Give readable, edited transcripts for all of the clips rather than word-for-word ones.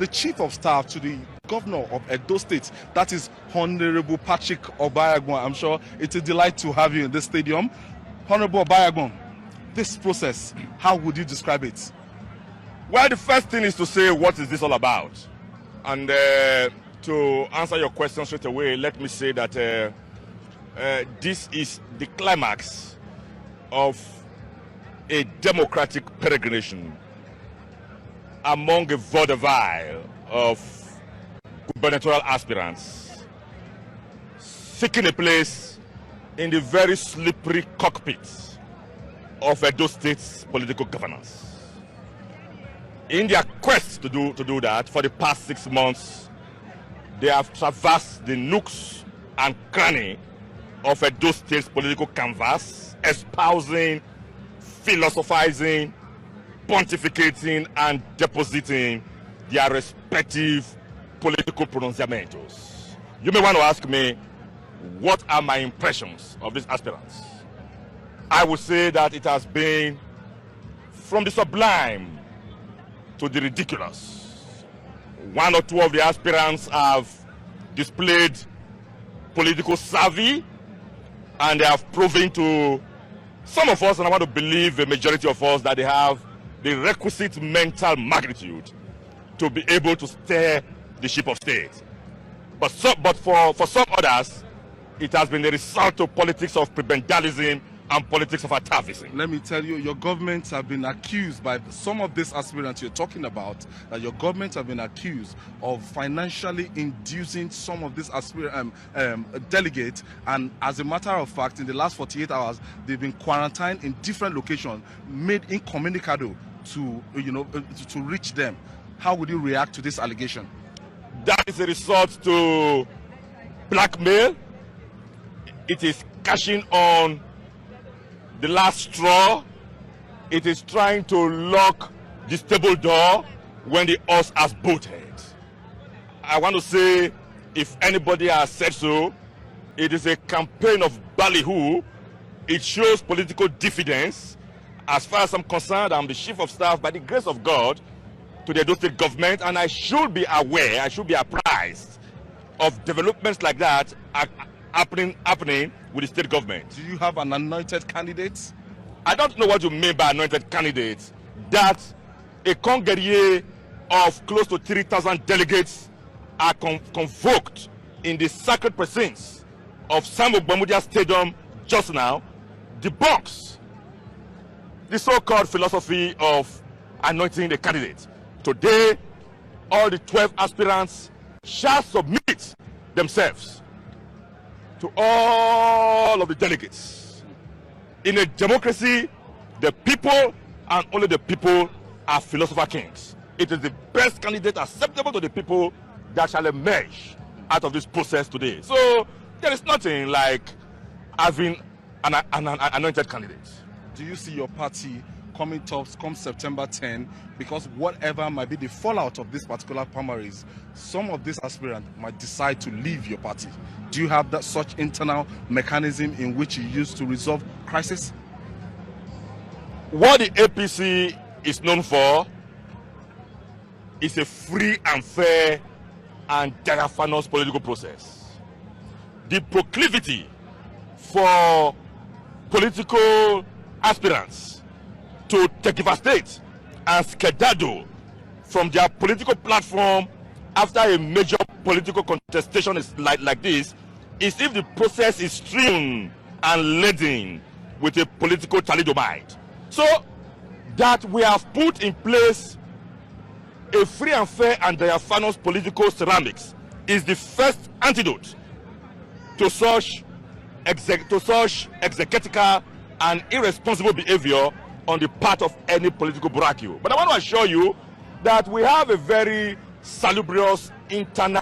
the Chief of Staff to the Governor of Edo State, that is Hon.Patrick Obahiagbons. I'm sure it's a delight to have you in this stadium. Honorable Obahiagbons, this process, how would you describe it? Well, the first thing is to say, what is this all about? And to answer your question straight away, let me say that this is the climax of a democratic peregrination among a vaudeville of gubernatorial aspirants seeking a place in the very slippery cockpit of Edo State's political governance. In their quest to do that, for the past 6 months, they have traversed the nooks and crannies of Edo State's political canvas, espousing, philosophizing, pontificating, and depositing their respective political pronunciamientos. You may want to ask me, what are my impressions of these aspirants? I would say that it has been from the sublime to the ridiculous. One or two of the aspirants have displayed political savvy, and they have proven to some of us, and I want to believe a majority of us, that they have the requisite mental magnitude to be able to steer the ship of state. But for some others, it has been the result of politics of prebendalism and politics of atavism. Let me tell you, your governments have been accused by some of these aspirants you're talking about, that your government have been accused of financially inducing some of these delegates, and as a matter of fact, in the last 48 hours, they've been quarantined in different locations, made incommunicado to reach them. How would you react to this allegation? That is a resort to blackmail. It is cashing on the last straw. It is trying to lock the stable door when the horse has bolted. I want to say, if anybody has said so, it is a campaign of ballyhoo. It shows political diffidence. As far as I'm concerned, I'm the Chief of Staff, by the grace of God, to the Edo State government, and I should be aware, I should be apprised of developments like that happening with the state government. Do you have an anointed candidate? I don't know what you mean by anointed candidate. That a congrès of close to 3,000 delegates are convoked in the sacred precincts of Sam Ogbamudia Stadium just now debunks the so-called philosophy of anointing the candidate. Today, all the 12 aspirants shall submit themselves to all of the delegates. In a democracy, the people and only the people are philosopher kings. It is the best candidate acceptable to the people that shall emerge out of this process today. So there is nothing like having an anointed candidate. Do you see your party coming tops come September 10, because whatever might be the fallout of this particular primaries, some of these aspirants might decide to leave your party? Do you have that such internal mechanism in which you use to resolve crisis? What the APC is known for is a free and fair and diaphanous political process. The proclivity for political aspirants to devastate and skedaddle from their political platform after a major political contestation is like this is if the process is strewn and laden with a political thalidomide. So that we have put in place a free and fair and diaphanous political ceramics is the first antidote to such exegetical and irresponsible behavior on the part of any political brachio. But I want to assure you that we have a very salubrious internal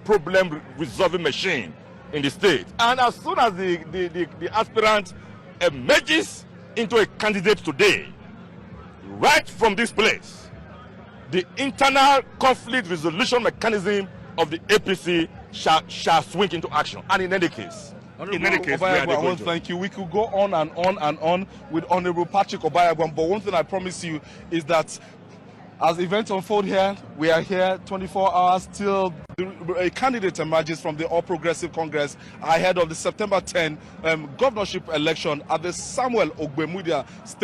problem resolving machine in the state. And as soon as the aspirant emerges into a candidate today, right from this place, the internal conflict resolution mechanism of the APC shall swing into action. And in any case, I want to thank you. We could go on and on and on with Hon.Patrick Obahiagbons, but one thing I promise you is that As events unfold here, we are here 24 hours till a candidate emerges from the All Progressive Congress ahead of the September 10 governorship election at the Samuel Ogbemudia State.